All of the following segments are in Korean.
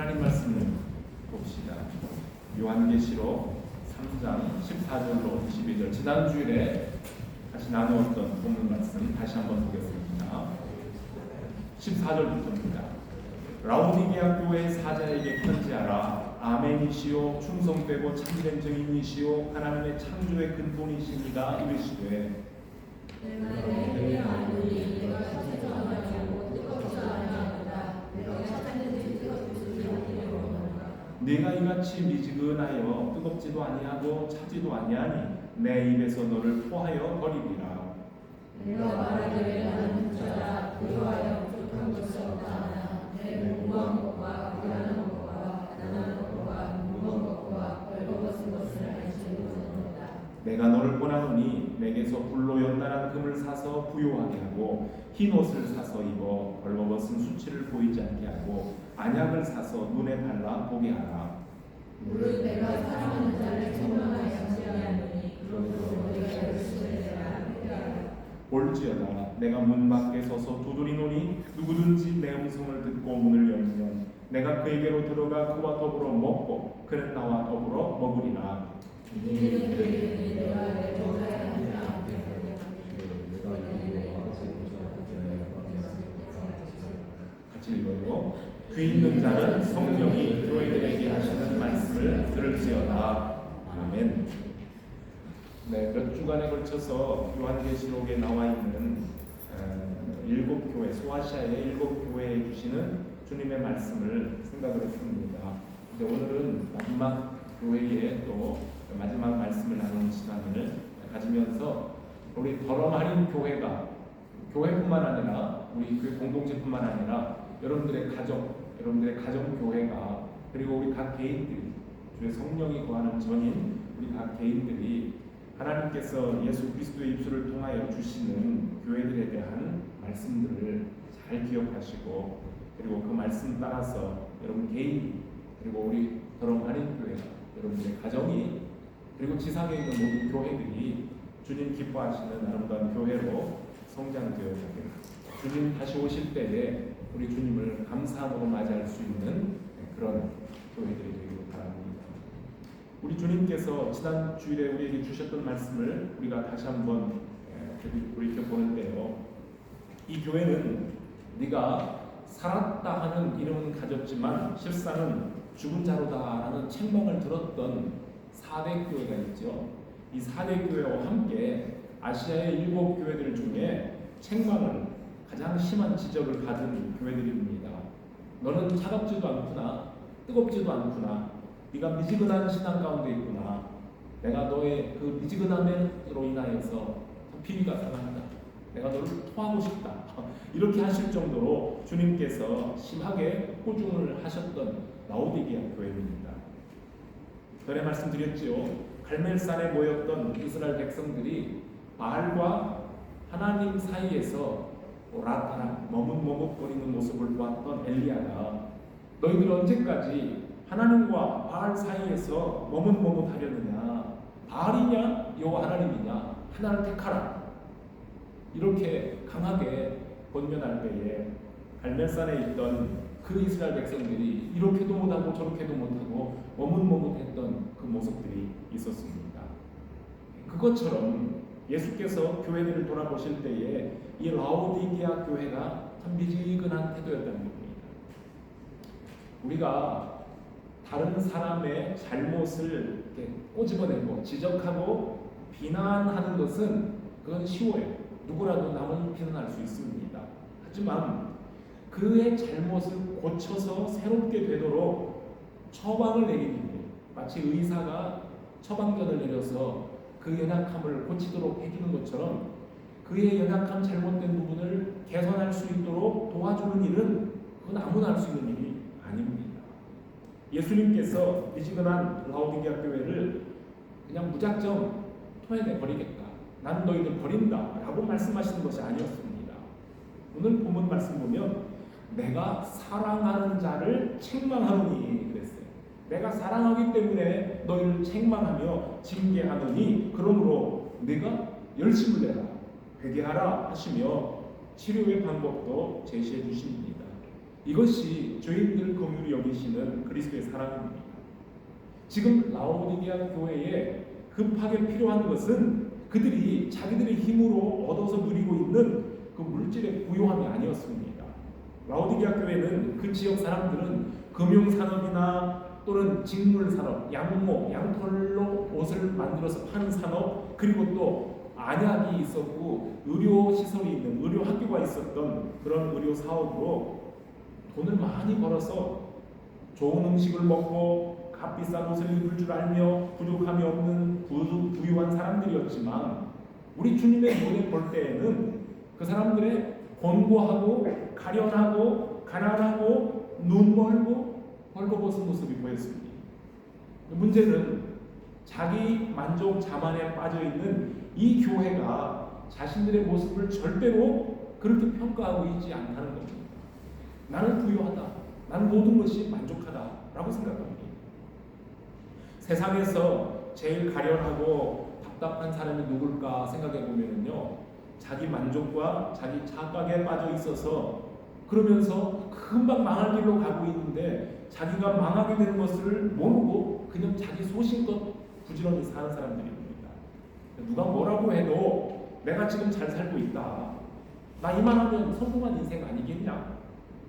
하나님 말씀 봅시다. 요한계시록 3장 14절로 22절, 지난주일에 다시 나누었던 본문 말씀 다시 한번 보겠습니다. 14절부터입니다. 라오디게아 교회의 사자에게 편지하라. 아멘이시오 충성되고 참된 증인이시오 하나님의 창조의 근본이시니가 이르시되 네가 이같이 미지근하여 뜨겁지도 아니하고 차지도 아니하니 내 입에서 너를 토하여 버리리라. 내가 말하기를 나는 부자라 부유하여 부족한 것이 없다. 내 무고한 것과 불안한 것과 가난한 것과 무거운 것과 벌거벗은 것을 알지 못하노라. 내가 너를 권하노니 내게서 불로 연단한 금을 사서 부요하게 하고 흰 옷을 사서 입어 벌거벗은 수치를 보이지 않게 하고 안약을 사서 눈에 발라 보게 하라. 무릇 내가 사랑하는 자를 책망하지 아니하노니 그러므로 내가 열심히 내라. 볼지어다 내가 문 밖에 서서 두드리노니 누구든지 내 음성을 듣고 문을 열면 내가 그에게로 들어가 그와 더불어 먹고 그는 나와 더불어 먹으리라. 이는 그에게 내가 내 종사에 같이 읽어요. 귀 있는 자는 성령이 교회들에게 하시는 말씀을 들을지어다. 아멘. 네, 몇 주간에 걸쳐서 요한계시록에 나와 있는 일곱 교회, 소아시아의 일곱 교회에 주시는 주님의 말씀을 생각을 했습니다. 근데 오늘은 마지막 교회에 또 마지막 말씀을 나누는 시간을 가지면서 우리 더럼하린 교회가 교회뿐만 아니라 우리 그 공동체뿐만 아니라 여러분들의 가정 교회가 그리고 우리 각 개인들이 주의 성령이 거하는 전인 우리 각 개인들이 하나님께서 예수 그리스도의 입술을 통하여 주시는 교회들에 대한 말씀들을 잘 기억하시고 그리고 그 말씀 따라서 여러분 개인이 그리고 우리 더럼하린 교회가 여러분들의 가정이 그리고 지상에 있는 모든 교회들이 주님 기뻐하시는 아름다운 교회로 성장되어 가길 주님 다시 오실 때에 우리 주님을 감사함으로 맞이할 수 있는 그런 교회들이 되기를 바랍니다. 우리 주님께서 지난 주일에 우리에게 주셨던 말씀을 우리가 다시 한번 돌이켜보는데요. 이 교회는 네가 살았다 하는 이름은 가졌지만 실상은 죽은 자로다 라는 책망을 들었던 4대 교회가 있죠. 이 4대 교회와 함께 아시아의 7 교회들 중에 책망을 가장 심한 지적을 받은 교회들입니다. 너는 차갑지도 않구나, 뜨겁지도 않구나, 네가 미지근한 신앙 가운데 있구나, 내가 너의 그 미지근함으로 인하여서 비위가 상한다, 내가 너를 토하고 싶다, 이렇게 하실 정도로 주님께서 심하게 호중을 하셨던 라오디게아 교회입니다. 전에 말씀드렸지요. 갈멜산에 모였던 이스라엘 백성들이 바알과 하나님 사이에서 오락가락 머뭇머뭇거리는 모습을 보았던 엘리야가 너희들 언제까지 하나님과 바알 사이에서 머뭇머뭇하려느냐, 바알이냐 여호와 하나님이냐 하나를 택하라, 이렇게 강하게 권면할 때에 갈멜산에 있던 그 이스라엘 백성들이 이렇게도 못하고 저렇게도 못하고 머뭇머뭇했던 그 모습들이 있었습니다. 그것처럼 예수께서 교회들을 돌아보실 때에 이 라오디게아 교회가 참 미지근한 태도였다는 겁니다. 우리가 다른 사람의 잘못을 이렇게 꼬집어내고 지적하고 비난하는 것은 그건 쉬워요. 누구라도 남을 비난할 수 있습니다. 하지만 그의 잘못을 고쳐서 새롭게 되도록 처방을 내리는 게 마치 의사가 처방전을 내려서 그 연약함을 고치도록 해주는 것처럼 그의 연약함 잘못된 부분을 개선할 수 있도록 도와주는 일은 그건 아무나 할 수 있는 일이 아닙니다. 예수님께서 미지근한 라오디게아 교회를 그냥 무작정 토해내 버리겠다, 나는 너희들 버린다 라고 말씀하시는 것이 아니었습니다. 오늘 본문 말씀 보면 내가 사랑하는 자를 책망하노니 그랬어요. 내가 사랑하기 때문에 너희를 책망하며 징계하노니 그러므로 네가 열심을 내라, 회개하라 하시며 치료의 방법도 제시해 주십니다. 이것이 죄인들 긍휼히 여기시는 그리스도의 사랑입니다. 지금 라오디게아 교회에 급하게 필요한 것은 그들이 자기들의 힘으로 얻어서 누리고 있는 그 물질의 부요함이 아니었습니다. 라오디게아 교회는 그 지역 사람들은 금융산업이나 또는 직물산업, 양모, 양털로 옷을 만들어서 파는 산업, 그리고 또 안약이 있었고 의료시설이 있는 의료학교가 있었던 그런 의료 사업으로 돈을 많이 벌어서 좋은 음식을 먹고 값비싼 옷을 입을 줄 알며 부족함이 없는 부유한 사람들이었지만, 우리 주님의 눈에 볼 때에는 그 사람들의 곤고하고 가련하고 가난하고 눈 멀고 벌거벗은 모습이 보였습니다. 문제는 자기 만족 자만에 빠져있는 이 교회가 자신들의 모습을 절대로 그렇게 평가하고 있지 않다는 겁니다. 나는 부유하다, 나는 모든 것이 만족하다라고 생각합니다. 세상에서 제일 가련하고 답답한 사람이 누굴까 생각해 보면요, 자기 만족과 자기 착각에 빠져 있어서 그러면서 금방 망할 길로 가고 있는데 자기가 망하게 되는 것을 모르고 그냥 자기 소신껏 부지런히 사는 사람들입니다. 누가 뭐라고 해도 내가 지금 잘 살고 있다, 나 이만하면 성공한 인생 아니겠냐,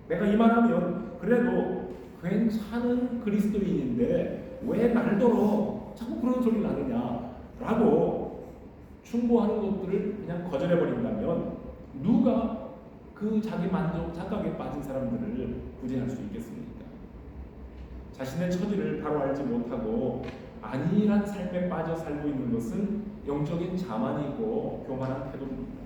내가 이만하면 그래도 괜찮은 그리스도인인데 왜 날더러 자꾸 그런 소리를 하느냐 라고 충고하는 것들을 그냥 거절해버린다면 누가 그 자기 만족 착각에 빠진 사람들을 구제할 수 있겠습니까? 자신의 처지를 바로 알지 못하고 안일한 삶에 빠져 살고 있는 것은 영적인 자만이고 교만한 태도입니다.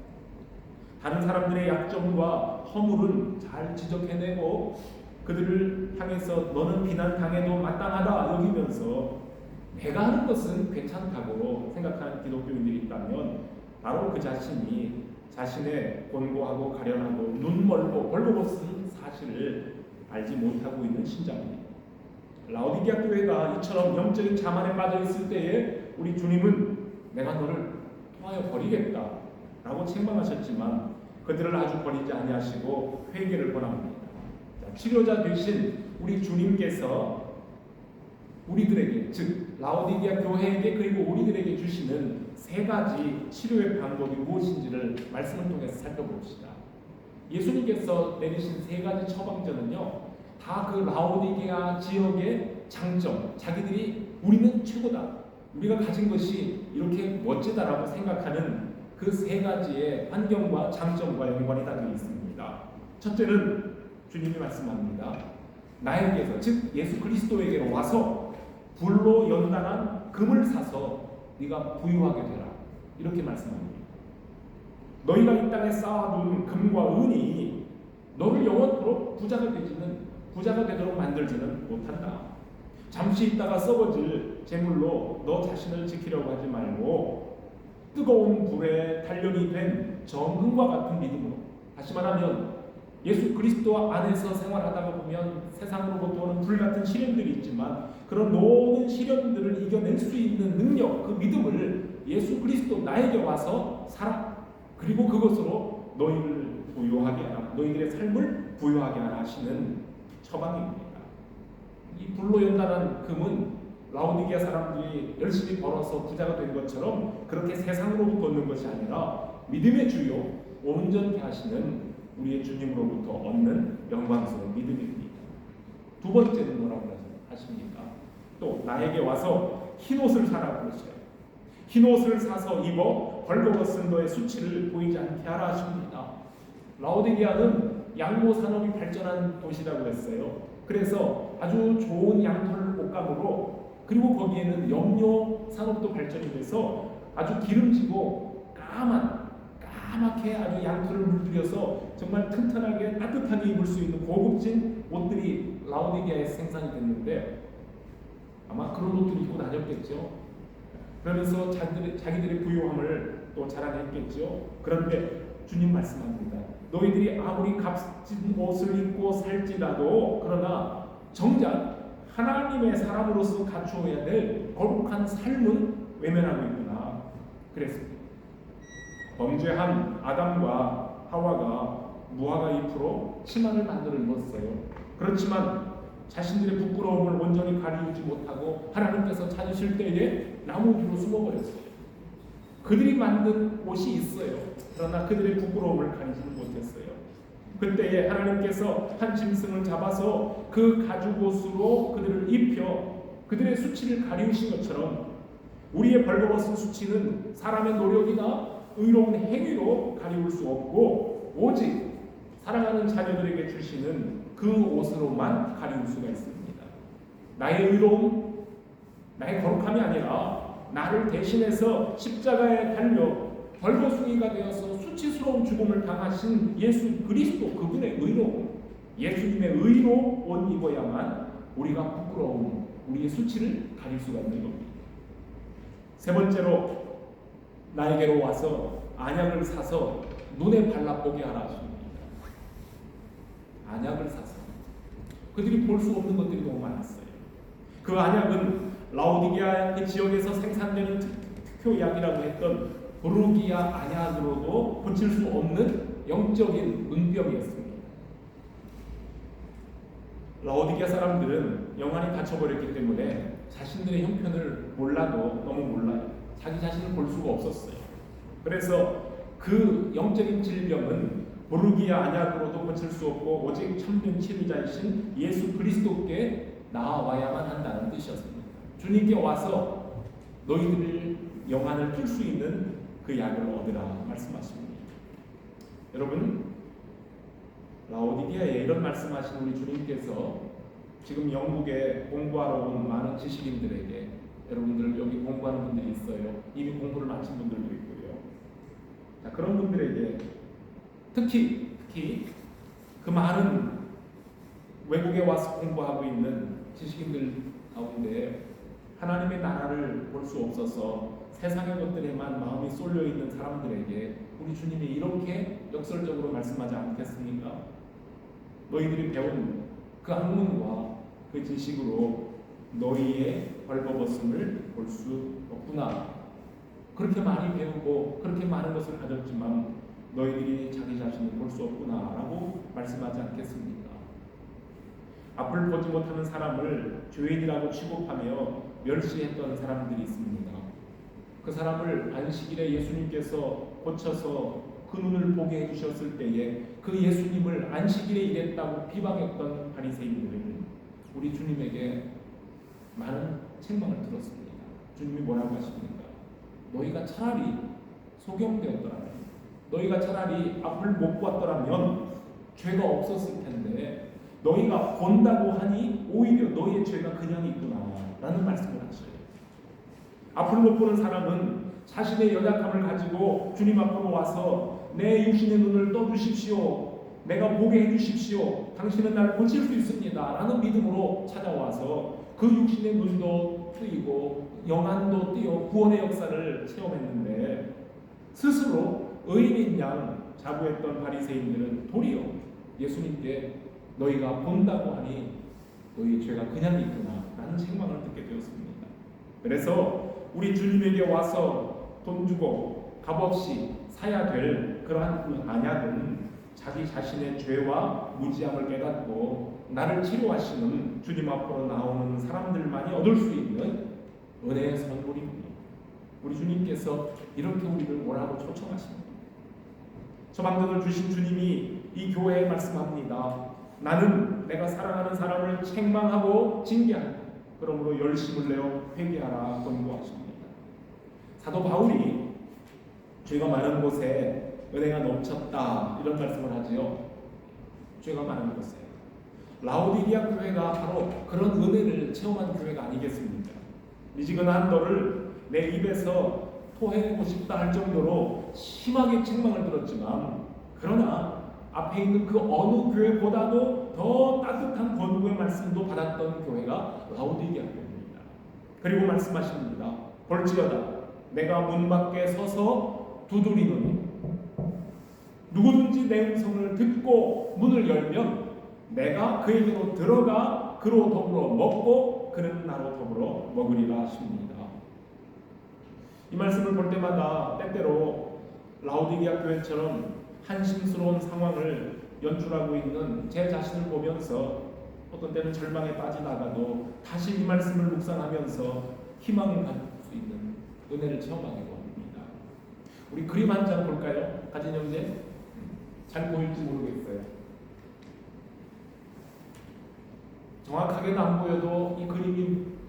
다른 사람들의 약점과 허물은 잘 지적해내고 그들을 향해서 너는 비난당해도 마땅하다 여기면서 내가 하는 것은 괜찮다고 생각하는 기독교인들이 있다면 바로 그 자신이 자신의 곤고하고 가련하고 눈 멀고 벌거벗은 사실을 알지 못하고 있는 신자입니다. 라오디게아 교회가 이처럼 영적인 자만에 빠져 있을 때에 우리 주님은 내가 너를 통하여 버리겠다 라고 책망하셨지만 그들을 아주 버리지 아니하시고 회개를 권합니다. 치료자 되신 우리 주님께서 우리들에게, 즉 라오디게아 교회에게 그리고 우리들에게 주시는 세 가지 치료의 방법이 무엇인지를 말씀을 통해서 살펴봅시다. 예수님께서 내리신 세 가지 처방전은요, 다 그 라오디게아 지역의 장점, 자기들이 우리는 최고다, 우리가 가진 것이 이렇게 멋지다라고 생각하는 그 세 가지의 환경과 장점과 연관이 다 되어 있습니다. 첫째는 주님이 말씀합니다. 나에게서, 즉 예수 그리스도에게로 와서 불로 연단한 금을 사서 네가 부유하게 되라, 이렇게 말씀합니다. 너희가 이 땅에 쌓아둔 금과 은이 너를 영원토록 부자가 되도록 만들지는 못한다. 잠시 있다가 썩어질 재물로 너 자신을 지키려고 하지 말고 뜨거운 불에 단련이 된 정금과 같은 믿음으로, 다시 말하면 예수 그리스도 안에서 생활하다가 보면 세상으로부터 오는 불같은 시련들이 있지만 그런 모든 시련들을 이겨낼 수 있는 능력, 그 믿음을 예수 그리스도 나에게 와서 살아, 그리고 그것으로 너희를 부유하게 하라, 너희들의 삶을 부유하게 하라 하시는 처방입니다. 이 불로 연단한 금은 라오디게아 사람들이 열심히 벌어서 부자가 된 것처럼 그렇게 세상으로부터 얻는 것이 아니라 믿음의 주요 온전케 하시는 우리의 주님으로부터 얻는 영광스러운 믿음입니다. 두 번째는 뭐라고 하십니까? 또 나에게 와서 흰옷을 사라고 그러셔요. 흰옷을 사서 입어 벌거벗은 너의 수치를 보이지 않게 하라 하십니다. 라오디게아는 양모 산업이 발전한 도시라고 했어요. 그래서 아주 좋은 양털 옷감으로, 그리고 거기에는 염료 산업도 발전이 돼서 아주 기름지고 까맣게 아주 양털을 물들여서 정말 튼튼하게 따뜻하게 입을 수 있는 고급진 옷들이 라오디게아에서 생산이 됐는데 아마 그런 옷들을 입고 다녔겠죠. 그러면서 자기들의 부유함을 또 자랑했겠죠. 그런데 주님 말씀합니다. 너희들이 아무리 값진 옷을 입고 살지라도 그러나 정작 하나님의 사람으로서 갖추어야 될 거룩한 삶은 외면하고 있구나 그랬습니다. 범죄한 아담과 하와가 무화과 잎으로 치마를 만들어 입었어요. 그렇지만 자신들의 부끄러움을 온전히 가리우지 못하고 하나님께서 찾으실 때에 나무 뒤로 숨어버렸어요. 그들이 만든 옷이 있어요. 그러나 그들의 부끄러움을 가리지는 못했어요. 그때에 하나님께서 한 짐승을 잡아서 그 가죽 옷으로 그들을 입혀 그들의 수치를 가리우신 것처럼 우리의 벌거벗은 수치는 사람의 노력이나 의로운 행위로 가리울 수 없고 오직 사랑하는 자녀들에게 주시는 그 옷으로만 가리울 수가 있습니다. 나의 의로움, 나의 거룩함이 아니라 나를 대신해서 십자가에 달려 벌거숭이가 되어서 수치스러운 죽음을 당하신 예수 그리스도 그분의 의로움, 예수님의 의로 옷 입어야만 우리가 부끄러움, 우리의 수치를 가릴 수가 있는 겁니다. 세 번째로 나에게로 와서 안약을 사서 눈에 발라보게 하라 하십니다. 안약을 사서 그들이 볼 수 없는 것들이 너무 많았어요. 그 안약은 라오디게아 그 지역에서 생산되는 특효약이라고 했던 부르기아 안약으로도 고칠 수 없는 영적인 문병이었습니다. 라오디게아 사람들은 영안이 닫혀버렸기 때문에 자신들의 형편을 몰라도 너무 몰라요. 자기 자신을 볼 수가 없었어요. 그래서 그 영적인 질병은 부르기아 안약으로도 고칠 수 없고 오직 참된 치료자이신 예수 그리스도께 나아와야만 한다는 뜻이었습니다. 주님께 와서 너희들 영안을 풀 수 있는 그 약을 얻으라 말씀하십니다. 여러분, 라오디게아에 이런 말씀하신 우리 주님께서 지금 영국에 공부하러 온 많은 지식인들에게, 여러분들 여기 공부하는 분들이 있어요. 이미 공부를 마친 분들도 있고요. 자, 그런 분들에게 특히 그 많은 외국에 와서 공부하고 있는 지식인들 가운데 하나님의 나라를 볼 수 없어서 세상의 것들에만 마음이 쏠려 있는 사람들에게 우리 주님이 이렇게 역설적으로 말씀하지 않겠습니까? 너희들이 배운 그 학문과 그 지식으로 너희의 벌거벗음을 볼 수 없구나. 그렇게 많이 배우고 그렇게 많은 것을 가졌지만 너희들이 자기 자신을 볼 수 없구나 라고 말씀하지 않겠습니까? 앞을 보지 못하는 사람을 죄인이라고 취급하며 멸시했던 사람들이 있습니다. 그 사람을 안식일에 예수님께서 고쳐서 그 눈을 보게 해주셨을 때에 그 예수님을 안식일에 일했다고 비방했던 바리새인들은 우리 주님에게 많은 책망을 들었습니다. 주님이 뭐라고 하십니까? 너희가 차라리 소경되었더라면, 너희가 차라리 앞을 못 봤더라면 죄가 없었을 텐데 너희가 본다고 하니 오히려 너희의 죄가 그냥 있구나 라는 말씀을 하셔요. 앞을 못 보는 사람은 자신의 연약함을 가지고 주님 앞으로 와서 내 육신의 눈을 떠주십시오, 내가 보게 해주십시오, 당신은 나를 고칠 수 있습니다 라는 믿음으로 찾아와서 그 육신의 눈도 뜨이고 영안도 뜨여 구원의 역사를 체험했는데 스스로 의인인 양 자부했던 바리새인들은 도리어 예수님께 너희가 본다고 하니 너희 죄가 그냥 있구나 라는 책망을 듣게 되었습니다. 그래서 우리 주님에게 와서 돈 주고 값없이 사야 될 그러한 그 안약은 자기 자신의 죄와 무지함을 깨닫고 나를 치료하시는 주님 앞으로 나오는 사람들만이 얻을 수 있는 은혜의 선물입니다. 우리 주님께서 이렇게 우리를 오라고 초청하십니다. 저방전을 주신 주님이 이 교회에 말씀합니다. 나는 내가 사랑하는 사람을 책망하고 징계한다. 그러므로 열심을 내어 회개하라 권고하십니다. 사도 바울이 죄가 많은 곳에 은혜가 넘쳤다 이런 말씀을 하지요. 죄가 많은 곳에 라오디게아 교회가 바로 그런 은혜를 체험한 교회가 아니겠습니까? 미지근한 너를 내 입에서 토해내고 싶다 할 정도로 심하게 책망을 들었지만, 그러나 앞에 있는 그 어느 교회보다도 더 따뜻한 권고의 말씀도 받았던 교회가 라오디게아 교회입니다. 그리고 말씀하십니다. 볼지어다 내가 문 밖에 서서 두드리노니 누구든지 내 음성을 듣고 문을 열면 내가 그에게로 들어가 그로 더불어 먹고 그는 나로 더불어 먹으리라 하십니다. 이 말씀을 볼 때마다 때때로 라오디게아 교회처럼 한심스러운 상황을 연출하고 있는 제 자신을 보면서 어떤 때는 절망에 빠지다가도 다시 이 말씀을 묵상하면서 희망을 가질 수 있는 은혜를 체험하게 됩니다. 우리 그림 한 장 볼까요? 가진 형제? 잘 보일지 모르겠어요. 정확하게는 안 보여도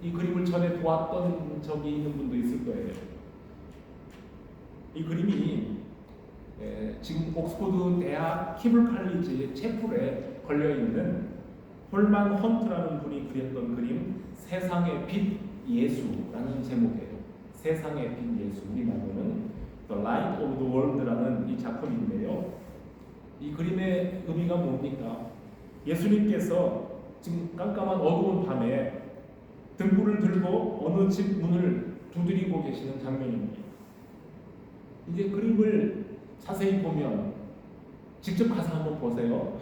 이 그림을 전에 보았던 적이 있는 분도 있을 거예요. 이 그림이 지금 옥스포드 대학 키블 칼리지 채플에 걸려 있는 홀만 헌트라는 분이 그렸던 그림 세상의 빛 예수라는 제목이에요. 세상의 빛 예수, 우리말로는 The Light of the World라는 이 작품인데요. 이 그림의 의미가 뭡니까? 예수님께서 지금 깜깜한 어두운 밤에 등불을 들고 어느 집 문을 두드리고 계시는 장면입니다. 이제 그림을 자세히 보면, 직접 가서 한번 보세요.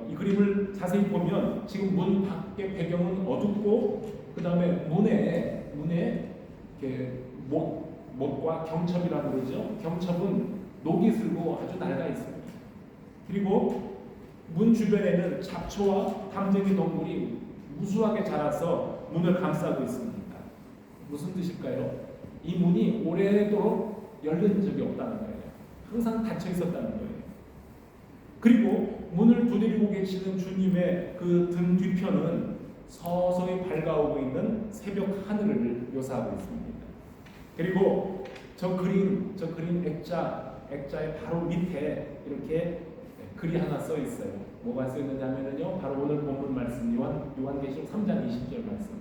이 그림을 자세히 보면 지금 문 밖의 배경은 어둡고 그 다음에 문에 이렇게 못과 경첩이라고 그러죠. 경첩은 녹이 슬고 아주 낡아 있습니다. 그리고 문 주변에는 잡초와 담쟁이 동물이 무수하게 자라서 문을 감싸고 있습니다. 무슨 뜻일까요? 이 문이 오래도록 열린 적이 없다는 거예요. 항상 닫혀 있었다는 거예요. 그리고 문을 두드리고 계시는 주님의 그 등 뒤편은 서서히 밝아오고 있는 새벽 하늘을 묘사하고 있습니다. 그리고 저 그림 액자의 바로 밑에 이렇게 글이 하나 써 있어요. 뭐가 써 있느냐면요, 바로 오늘 본문 말씀 요한계시록 3장 20절 말씀.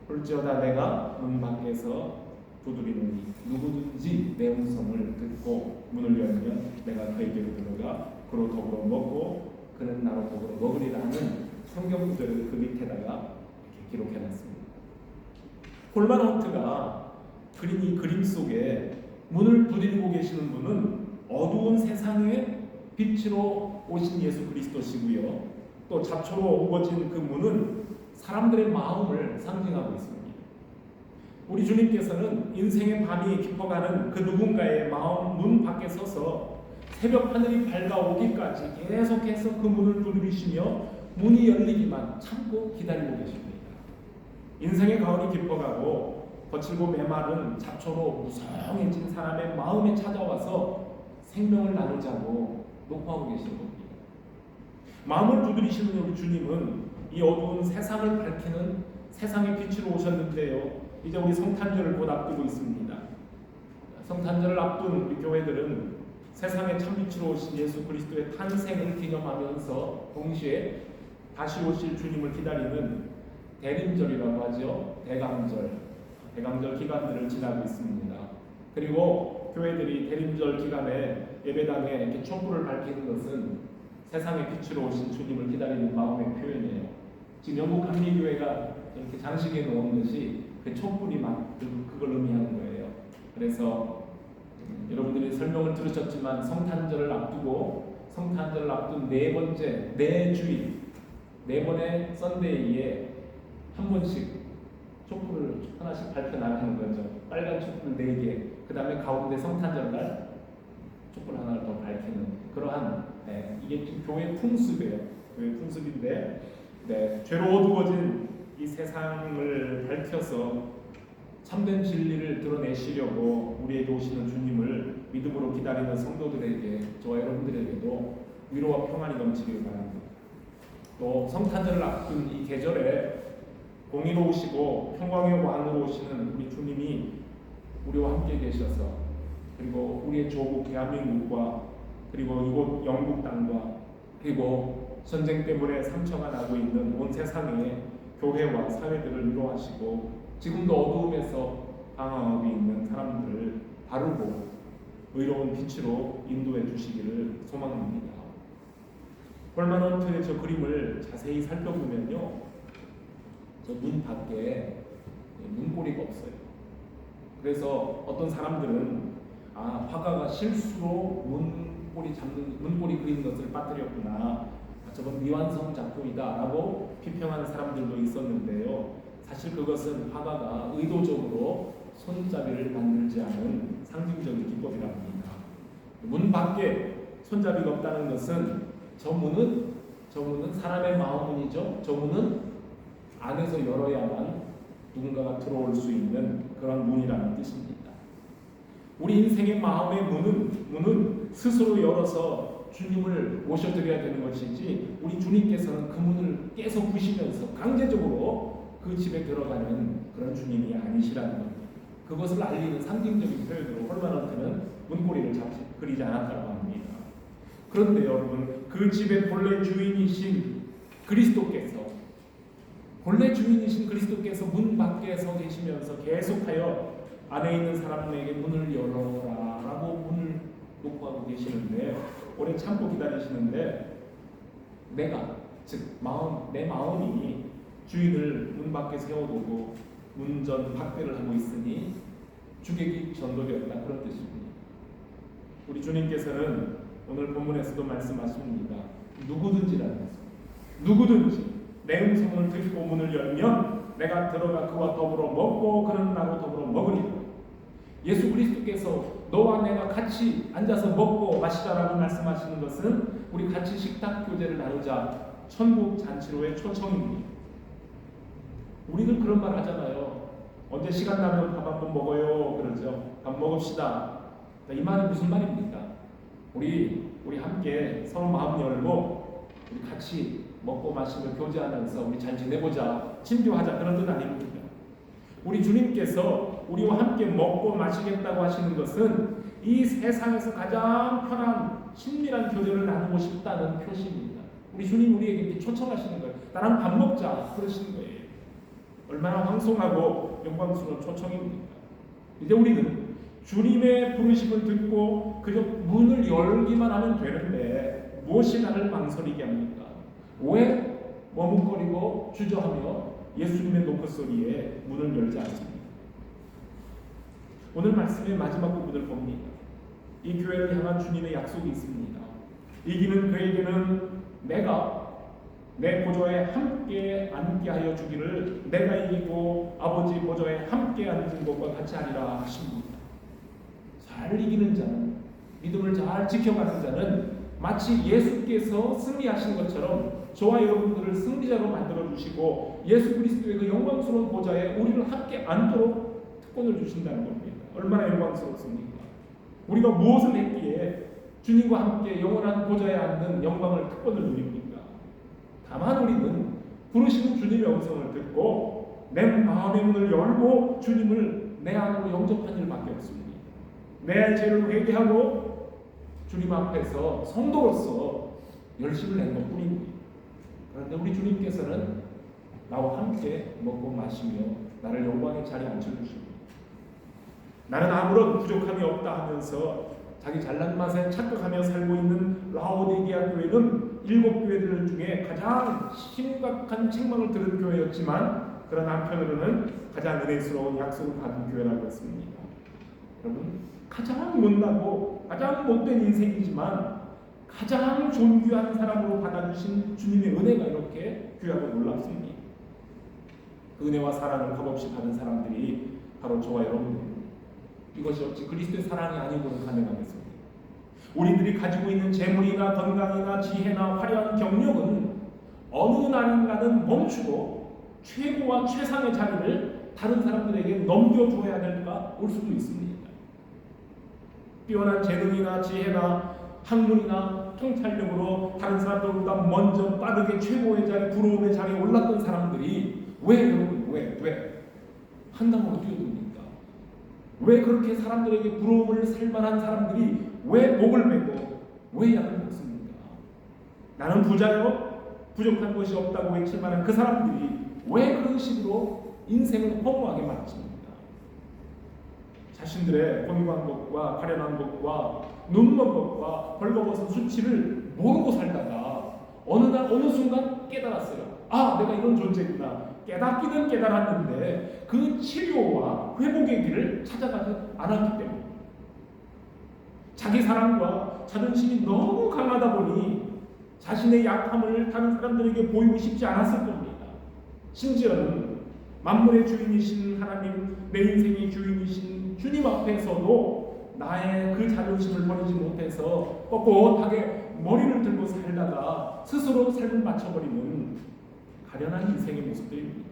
볼지어다 내가 문 밖에서 두드리노니 누구든지 내 음성을 듣고 문을 열면 내가 그에게로 들어가 그로 더불어 먹고 그는 나로 더불어 먹으리라 하는 성경 구절을 그 밑에다가 이렇게 기록해놨습니다. 홀만 헌트가 그린 이 그림 속에 문을 두드리고 계시는 분은 어두운 세상에 빛으로 오신 예수 그리스도시고요. 또 잡초로 우거진 그 문은 사람들의 마음을 상징하고 있습니다. 우리 주님께서는 인생의 밤이 깊어가는 그 누군가의 마음 문 밖에 서서 새벽 하늘이 밝아오기까지 계속해서 그 문을 두드리시며 문이 열리기만 참고 기다리고 계십니다. 인생의 가을이 깊어가고 거칠고 메마른 잡초로 무성해진 사람의 마음에 찾아와서 생명을 나누자고 녹화하고 계신 겁니다. 마음을 두드리시는 우리 주님은 이 어두운 세상을 밝히는 세상의 빛으로 오셨는데요. 이제 우리 성탄절을 곧 앞두고 있습니다. 성탄절을 앞둔 우리 교회들은 세상의 참빛으로 오신 예수 그리스도의 탄생을 기념하면서 동시에 다시 오실 주님을 기다리는 대림절이라고 하죠. 대강절 기간들을 지나고 있습니다. 그리고 교회들이 대림절 기간에 예배당에 이렇게 촛불을 밝히는 것은 세상의 빛으로 오신 주님을 기다리는 마음의 표현이에요. 지금 영국 감리교회가 이렇게 장식해 놓은 것이 그 촛불이 막 그걸 의미하는 거예요. 그래서 여러분들이 설명을 들으셨지만 성탄절을 앞둔 네 주일, 네 번의 썬데이에 한 번씩 촛불을 하나씩 밝혀 나가는 거죠. 빨간 촛불 4개, 그 다음에 가운데 성탄절 날 촛불 하나를 더 밝히는 그러한 이게 지금 교회 풍습이에요. 교회 풍습인데 죄로 어두워진 이 세상을 밝혀서 참된 진리를 드러내시려고 우리에게 오시는 주님을 믿음으로 기다리는 성도들에게, 저와 여러분들에게도 위로와 평안이 넘치길 바랍니다. 또 성탄절을 앞둔 이 계절에 공의로우시고 평강의 왕으로 오시는 우리 주님이 우리와 함께 계셔서, 그리고 우리의 조국 대한민국과 그리고 이곳 영국 땅과 그리고 전쟁 때문에 상처가 나고 있는 온 세상의 교회와 사회들을 위로하시고 지금도 어두움에서 방황하고 있는 사람들을 바르고 의로운 빛으로 인도해 주시기를 소망합니다. 홀만 헌트의 저 그림을 자세히 살펴보면요, 저 문 밖에 문고리가 없어요. 그래서 어떤 사람들은 화가가 실수로 문고리 그린 것을 빠뜨렸구나, 저건 미완성 작품이다 라고 비평하는 사람들도 있었는데요. 사실 그것은 화가가 의도적으로 손잡이를 만들지 않은 상징적인 기법이랍니다. 문 밖에 손잡이가 없다는 것은 저 문은 사람의 마음문이죠. 저 문은 안에서 열어야만 누군가가 들어올 수 있는 그런 문이라는 뜻입니다. 우리 인생의 마음의 문은 스스로 열어서 주님을 모셔드려야 되는 것이지, 우리 주님께서는 그 문을 깨서 부시면서 강제적으로 그 집에 들어가는 그런 주님이 아니시라는 겁니다. 그것을 알리는 상징적인 표현으로 홀만한테는 문고리를 그리지 않았다고 합니다. 그런데 여러분, 그 집의 본래 주인이신 그리스도께서 문 밖에 서 계시면서 계속하여 안에 있는 사람에게 문을 열어라 라고 문을 놓고 계시는데, 오래 참고 기다리시는데, 내 마음이 주인을 문 밖에 세워두고 문전 박대를 하고 있으니 주객이 전도되었다, 그런 뜻입니다. 우리 주님께서는 오늘 본문에서도 말씀하십니다. 누구든지 내 음성을 듣고 문을 열면 내가 들어가 그와 더불어 먹고 그는 나로 더불어 먹으리라. 예수 그리스도께서 너와 내가 같이 앉아서 먹고 마시자라고 말씀하시는 것은 우리 같이 식탁 교제를 나누자, 천국 잔치로의 초청입니다. 우리는 그런 말 하잖아요. 언제 시간 나면 밥 한번 먹어요, 그러죠. 밥 먹읍시다. 이 말은 무슨 말입니까? 우리 함께 서로 마음 열고 우리 같이 먹고 마시며 교제하면서 우리 잘 지내보자, 친교하자, 그런 뜻 아닙니다. 우리 주님께서 우리와 함께 먹고 마시겠다고 하시는 것은 이 세상에서 가장 편한 친밀한 교제를 나누고 싶다는 표시입니다. 우리 주님 우리에게 이렇게 초청하시는 거예요. 나랑 밥 먹자, 그러시는 거예요. 얼마나 황송하고 영광스러운 초청입니까? 이제 우리는 주님의 부르심을 듣고 그저 문을 열기만 하면 되는데 무엇이 나를 망설이게 합니까? 왜 머뭇거리고 주저하며 예수님의 노크소리에 문을 열지 않습니다? 오늘 말씀의 마지막 부분을 봅니다. 이 교회를 향한 주님의 약속이 있습니다. 이기는 그에게는 내가 내 보좌에 함께 앉게 하여 주기를, 내가 이기고 아버지 보좌에 함께 앉은 것과 같이 하리라 하십니다. 잘 이기는 자는, 믿음을 잘 지켜가는 자는 마치 예수께서 승리하신 것처럼 저와 여러분들을 승리자로 만들어주시고 예수 그리스도의 그 영광스러운 보좌에 우리를 함께 앉도록 특권을 주신다는 겁니다. 얼마나 영광스럽습니까? 우리가 무엇을 했기에 주님과 함께 영원한 보좌에 앉는 영광을, 특권을 누립니까? 다만 우리는 부르시는 주님의 음성을 듣고 내 마음의 문을 열고 주님을 내 안으로 영접한 일밖에 없습니다. 내 죄를 회개하고 주님 앞에서 성도로서 열심을 낸 것뿐입니다. 그런데 우리 주님께서는 나와 함께 먹고 마시며 나를 영광의 자리에 앉혀주십니다. 나는 아무런 부족함이 없다 하면서 자기 잘난 맛에 착각하며 살고 있는 라오디게아 교회는 7교회들 중에 가장 심각한 책망을 들은 교회였지만, 그런 한편으로는 가장 은혜스러운 약속을 받은 교회라고 했습니다. 여러분, 가장 못나고 가장 못된 인생이지만 가장 존귀한 사람으로 받아주신 주님의 은혜가 이렇게 귀하고 놀랍습니다. 그 은혜와 사랑을 값없이 받은 사람들이 바로 저와 여러분들입니다. 이것이 어찌 그리스도의 사랑이 아니고는 가능하겠습니다. 우리들이 가지고 있는 재물이나 건강이나 지혜나 화려한 경력은 어느 날인가는 멈추고 최고와 최상의 자리를 다른 사람들에게 넘겨주어야 될까 올 수도 있습니다. 뛰어난 재능이나 지혜나 학문이나 통찰력으로 다른 사람들보다 먼저 빠르게 최고의 자리, 부러움의 자리에 올랐던 사람들이 왜 한강으로 뛰어듭니까? 왜 그렇게 사람들에게 부러움을 살만한 사람들이 왜 목을 메고 왜 약을 먹습니까? 나는 부자요, 부족한 것이 없다고 외칠 만한 그 사람들이 왜 그런 식으로 인생을 허무하게 만듭니까? 자신들의 곤고한 것과 가련한 것과 눈먼 것과 벌거벗은 수치를 모르고 살다가 어느 순간 깨달았어요. 아, 내가 이런 존재구나. 깨닫기는 깨달았는데 그 치료와 회복의 길을 찾아가지 않았기 때문에, 자기 사랑과 자존심이 너무 강하다 보니 자신의 약함을 다른 사람들에게 보이고 싶지 않았을 겁니다. 심지어는 만물의 주인이신 하나님, 내 인생의 주인이신 주님 앞에서도 나의 그 자존심을 버리지 못해서 꼿꼿하게 머리를 들고 살다가 스스로 삶을 맞춰버리는 가련한 인생의 모습들입니다.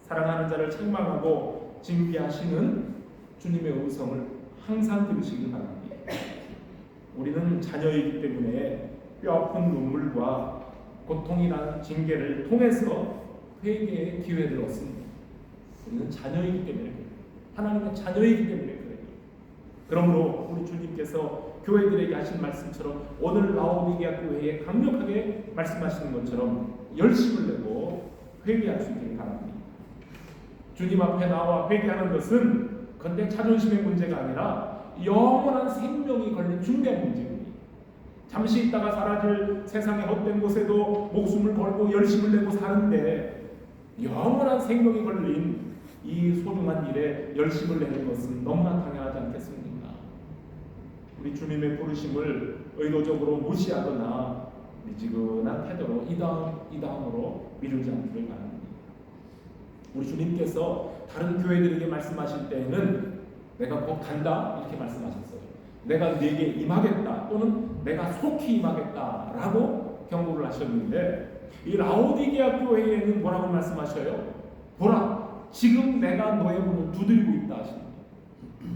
사랑하는 자를 책망하고 징계하시는 주님의 음성을 항상 들으시길 바랍니다. 우리는 자녀이기 때문에 뼈아픈 눈물과 고통이라는 징계를 통해서 회개의 기회를 얻습니다. 우리는 자녀이기 때문에 그래요. 하나님의 자녀이기 때문에 그래요. 그러므로 우리 주님께서 교회들에게 하신 말씀처럼 오늘 라오디게아 교회에 강력하게 말씀하시는 것처럼 열심을 내고 회개할 수 있기를 바랍니다. 주님 앞에 나와 회개하는 것은 근데 자존심의 문제가 아니라 영원한 생명이 걸린 중대한 문제입니다. 잠시 있다가 사라질 세상의 헛된 곳에도 목숨을 걸고 열심을 내고 사는데 영원한 생명이 걸린 이 소중한 일에 열심을 내는 것은 너무나 당연하지 않겠습니까? 우리 주님의 부르심을 의도적으로 무시하거나 미지근한 태도로 이다음으로 미루지 않기를 바랍니다. 우리 주님께서 다른 교회들에게 말씀하실 때에는 내가 곧 간다 이렇게 말씀하셨어요. 내가 네게 임하겠다 또는 내가 속히 임하겠다 라고 경고를 하셨는데 이 라오디게아 교회에는 뭐라고 말씀하셔요? 보라 지금 내가 너의 문을 두드리고 있다 하십니다.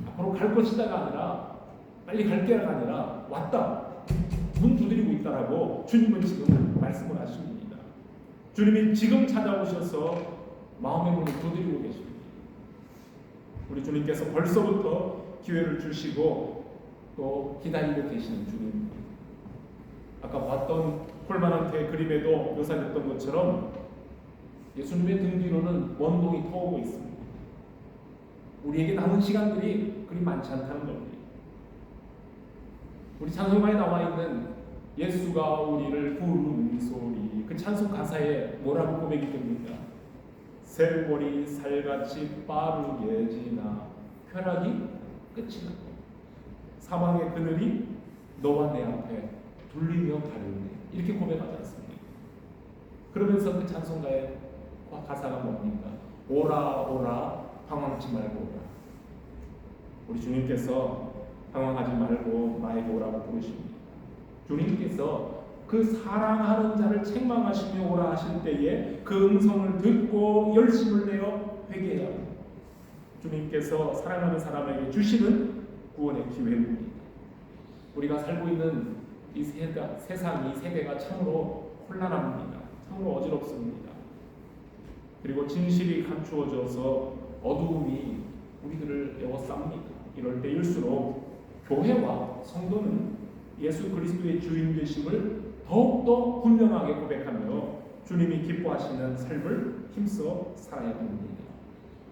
앞으로 갈 것이다가 아니라 빨리 갈 게가 아니라 왔다 문 두드리고 있다라고 주님은 지금 말씀을 하십니다. 주님이 지금 찾아오셔서 마음의 문을 두드리고 계십니다. 우리 주님께서 벌써부터 기회를 주시고 또 기다리고 계시는 주님. 아까 봤던 폴만한테 그림에도 묘사됐던 것처럼 예수님의 등 뒤로는 원동이 터오고 있습니다. 우리에게 남은 시간들이 그리 많지 않다는 겁니다. 우리 찬송가에 나와 있는 예수가 우리를 부르는 소리 그 찬송 가사에 뭐라고 고백이 됩니까? 세월이 살같이 빠르게 지나 쾌락이 끝이 나고 사망의 그늘이 너와 내 앞에 둘리며 가려네 이렇게 고백하지 않습니까? 그러면서 그 찬송가의 가사가 뭡니까? 오라 오라 방황치 말고 오라. 우리 주님께서 방황하지 말고 나에게 오라고 부르십니다. 주님께서 그 사랑하는 자를 책망하시며 오라 하실 때에 그 음성을 듣고 열심을 내어 회개해야 합니다. 주님께서 사랑하는 사람에게 주시는 구원의 기회입니다. 우리가 살고 있는 이 세상, 이 세대가 참으로 혼란합니다. 참으로 어지럽습니다. 그리고 진실이 감추어져서 어두움이 우리들을 에워쌉니다. 이럴 때일수록 교회와 성도는 예수 그리스도의 주인 되심을 더욱더 분명하게 고백하며 주님이 기뻐하시는 삶을 힘써 살아야 합니다.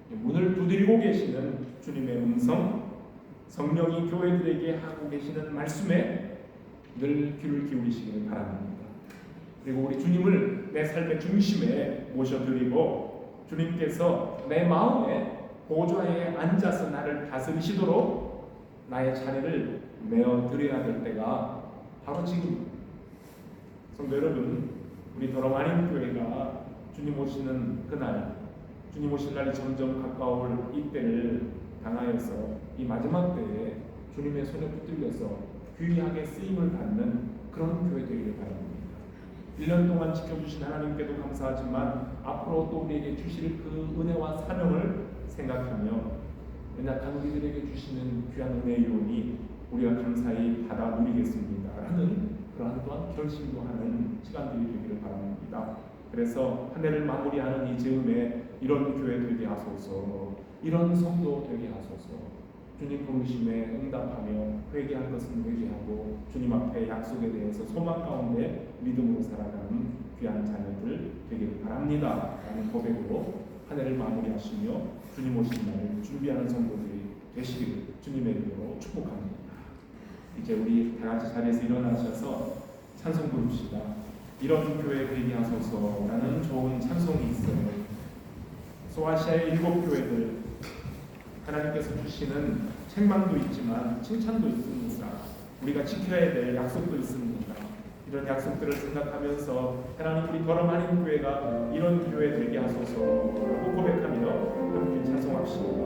문을 두드리고 계시는 주님의 음성, 성령이 교회들에게 하고 계시는 말씀에 늘 귀를 기울이시기를 바랍니다. 그리고 우리 주님을 내 삶의 중심에 모셔드리고 주님께서 내 마음에 보좌에 앉아서 나를 다스리시도록 나의 자리를 메어드려야 될 때가 바로 지금. 성도 여러분, 우리 더러마린 교회가 주님 오시는 그날, 주님 오실 날이 점점 가까울 이때를 당하여서 이 마지막 때에 주님의 손에 붙들려서 귀하게 쓰임을 받는 그런 교회 되기를 바랍니다. 1년 동안 지켜주신 하나님께도 감사하지만 앞으로 또 우리에게 주실 그 은혜와 사명을 생각하며 연약한 우리들에게 주시는 귀한 은혜의 요원이 우리가 감사히 받아 누리겠습니다 하는 그러한 또한 결심도 하는 시간들이 되기를 바랍니다. 그래서 한 해를 마무리하는 이 즈음에 이런 교회 되게 하소서, 이런 성도 되게 하소서. 주님 부르심에 응답하며 회개할 것은 회개하고 주님 앞에 약속에 대해서 소망 가운데 믿음으로 살아가는 귀한 자녀들 되기를 바랍니다 라는 고백으로 한 해를 마무리하시며 주님 오신 날을 준비하는 성도들이 되시기를 주님의 이름으로 축복합니다. 이제 우리 다 같이 자리에서 일어나셔서 찬송 부릅시다. 이런 교회 되게 하소서라는 좋은 찬송이 있어요. 소아시아의 7교회들 하나님께서 주시는 책망도 있지만 칭찬도 있습니다. 우리가 지켜야 될 약속도 있습니다. 이런 약속들을 생각하면서 하나님 우리 더러마린 교회가 이런 교회 되게 하소서라고 고백하며 함께 찬송합시다.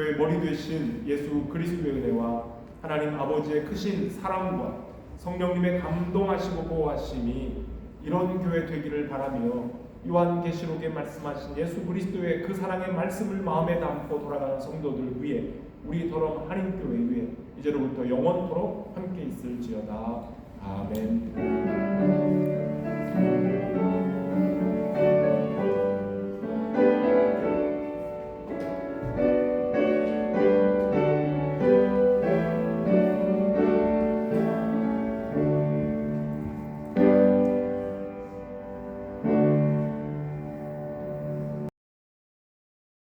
교회의 머리 되신 예수 그리스도의 은혜와 하나님 아버지의 크신 사랑과 성령님의 감동하시고 보호하심이 이런 교회 되기를 바라며 요한계시록에 말씀하신 예수 그리스도의 그 사랑의 말씀을 마음에 담고 돌아가는 성도들 위해 우리 더럼 한인교회 위에 이제로부터 영원토록 함께 있을지어다. 아멘.